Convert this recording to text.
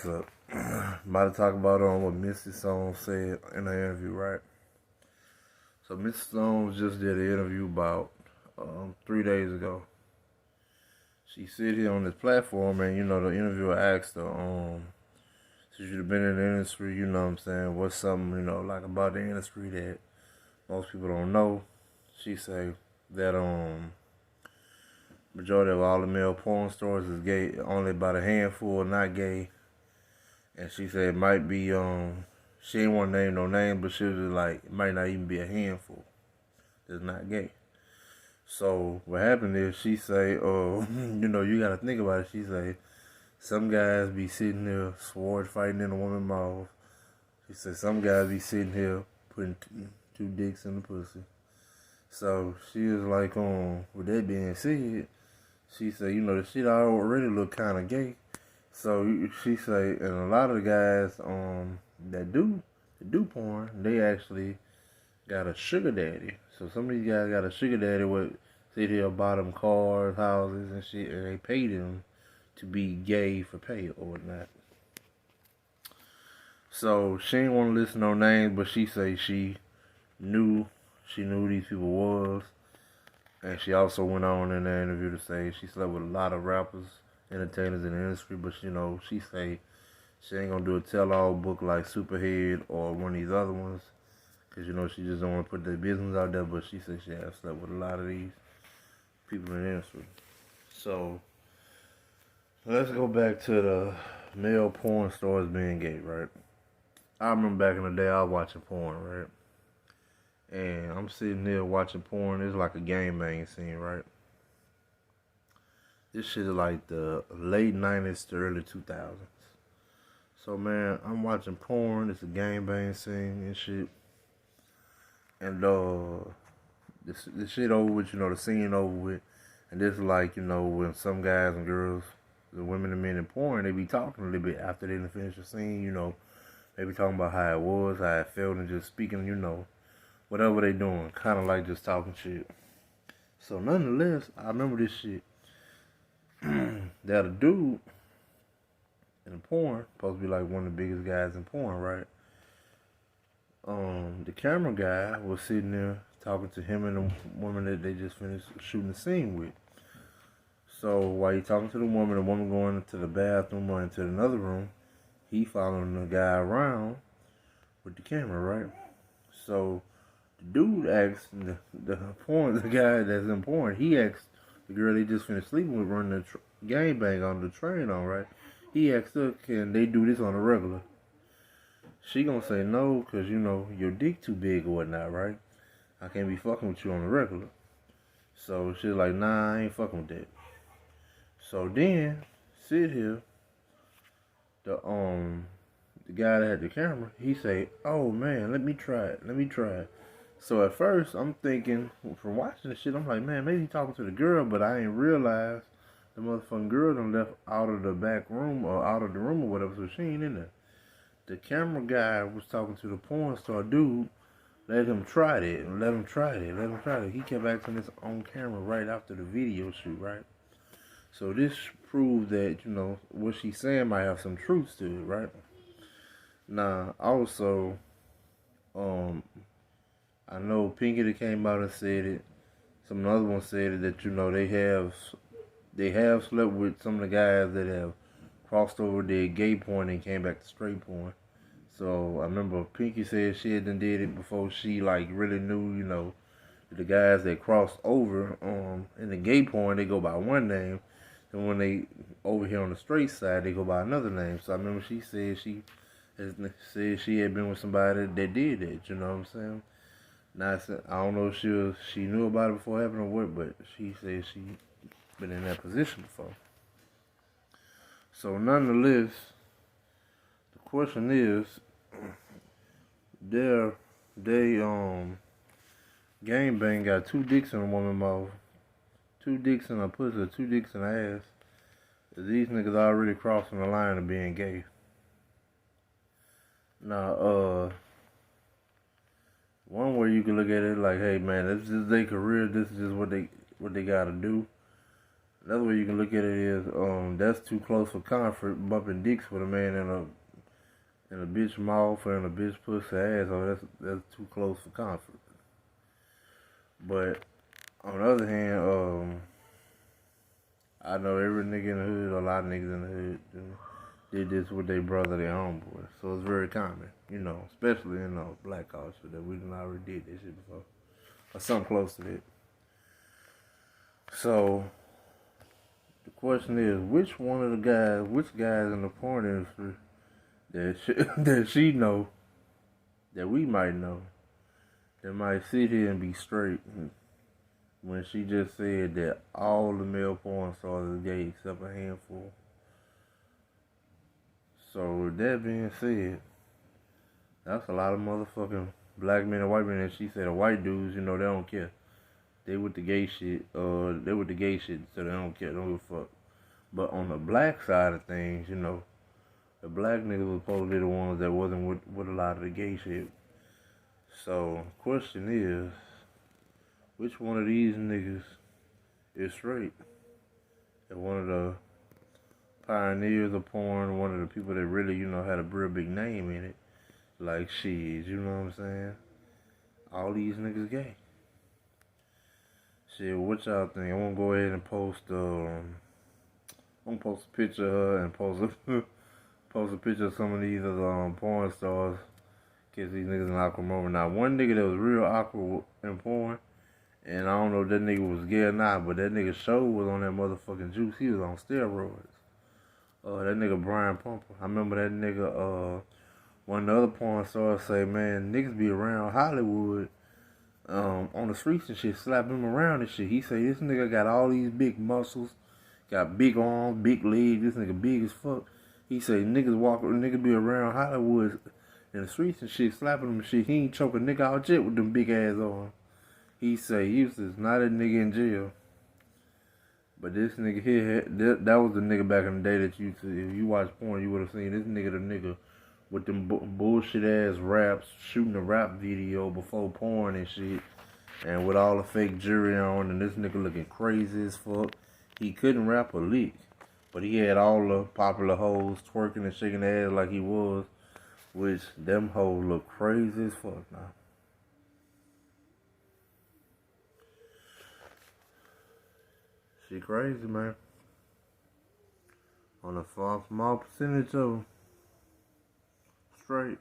what's up? About to talk about what Misty Stone said in the interview, right? So Misty Stone just did an interview about 3 days ago. She sit here on this platform, and the interviewer asked her, since you've been in the industry, you know what I'm saying, what's something like about the industry that most people don't know? She say that majority of all the male porn stars is gay, only about a handful are not gay. And she said it might be, she didn't want to name no name, but she was just like, it might not even be a handful that's not gay. So what happened is she say, you gotta think about it. She say, some guys be sitting there sword fighting in a woman's mouth. She said some guys be sitting here putting two dicks in the pussy. So she was like, with that being said, she said, the shit already look kind of gay. So she say, and a lot of the guys that do porn, they actually got a sugar daddy. So some of these guys got a sugar daddy with sit here buy them cars, houses, and shit, and they pay them to be gay for pay or whatnot. So she ain't want to listen no names, but she say she knew who these people was, and she also went on in the interview to say she slept with a lot of rappers, entertainers in the industry, but she say she ain't gonna do a tell-all book like Superhead or one of these other ones, cause she just don't want to put their business out there. But she said she has slept with a lot of these people in the industry. So let's go back to the male porn stars being gay, right? I remember back in the day I was watching porn, right? And I'm sitting there watching porn. It's like a gangbang scene, right? This shit is like the late 90s to early 2000s. So, man, I'm watching porn. It's a gangbang scene and shit. And this shit over with, the scene over with. And this is like, when some guys and girls, the women and men in porn, they be talking a little bit after they done finish the scene, They be talking about how it was, how it felt, and just speaking, whatever they doing. Kind of like just talking shit. So, nonetheless, I remember this shit. That a dude in the porn, supposed to be like one of the biggest guys in porn, right? The camera guy was sitting there talking to him and the woman that they just finished shooting the scene with. So while he talking to the woman going into the bathroom or into another room, he following the guy around with the camera, right? So the dude asked the guy that's in porn, he asked the girl they just finished sleeping with, running the gangbang on the train on, right? He asked her, can they do this on a regular? She gonna say no, cause your dick too big or whatnot, right? I can't be fucking with you on the regular. So she's like, nah, I ain't fucking with that. So then, sit here, the guy that had the camera, he say, oh man, let me try it. So at first, I'm thinking, from watching the shit, I'm like, man, maybe he talking to the girl, but I ain't realized the motherfucking girl done left out of the back room or out of the room or whatever, so she ain't in there. The camera guy was talking to the porn star dude, let him try it. He kept asking this on camera right after the video shoot, right? So this proves that, what she's saying might have some truth to it, right? Now, also, I know Pinky that came out and said it. Some other ones said it, that, they have slept with some of the guys that have crossed over their gay porn and came back to straight porn. So I remember Pinky said she had done did it before she really knew, the guys that crossed over in the gay porn, they go by one name, and when they over here on the straight side, they go by another name. So I remember she said she had been with somebody that did that. You know what I'm saying? Now I don't know if she knew about it before it happened or what, but she said she been in that position before. So nonetheless, the question is, they gangbang got two dicks in a woman's mouth, two dicks in her pussy, two dicks in her ass. These niggas already crossing the line of being gay. Now, one way you can look at it like, hey man, this is their career, this is just what they gotta do. Another way you can look at it is, that's too close for comfort, bumping dicks with a man in a bitch mouth or in a bitch pussy ass. Oh, that's too close for comfort. But on the other hand, I know every nigga in the hood, a lot of niggas in the hood, did this with their brother, their homeboy. So it's very common, especially in black culture, that we done already did this shit before. Or something close to that. So the question is, which guys in the porn industry that she know, that we might know, that might sit here and be straight when she just said that all the male porn stars are gay except a handful. So with that being said, that's a lot of motherfucking black men and white men. And she said the white dudes, they don't care. They with the gay shit, so they don't care, they don't give a fuck. But on the black side of things, the black niggas was supposed to be the ones that wasn't with a lot of the gay shit. So, question is, which one of these niggas is straight? And one of the pioneers of porn, one of the people that really, had a real big name in it, like shit, you know what I'm saying? All these niggas gay. Shit, what y'all think? I'm gonna go ahead and post a picture of her and post a picture of some of these other porn stars. Kiss these niggas in awkward moment. Now, one nigga that was real awkward in porn, and I don't know if that nigga was gay or not, but that nigga show was on that motherfucking juice. He was on steroids. That nigga Brian Pumper. I remember that nigga, one of the other porn stars say, man, niggas be around Hollywood, on the streets and shit, slap him around and shit. He say, this nigga got all these big muscles, got big arms, big legs, this nigga big as fuck. He say, niggas be around Hollywood in the streets and shit, slapping him and shit. He ain't choke a nigga out yet with them big ass arms. He say, Eustace, not a nigga in jail. But this nigga here, that was the nigga back in the day that if you watch porn, you would have seen this nigga, the nigga with them bullshit ass raps, shooting a rap video before porn and shit, and with all the fake jewelry on, and this nigga looking crazy as fuck. He couldn't rap a lick, but he had all the popular hoes twerking and shaking their ass like he was, which them hoes look crazy as fuck now. She crazy, man. On a small percentage of them. Straight.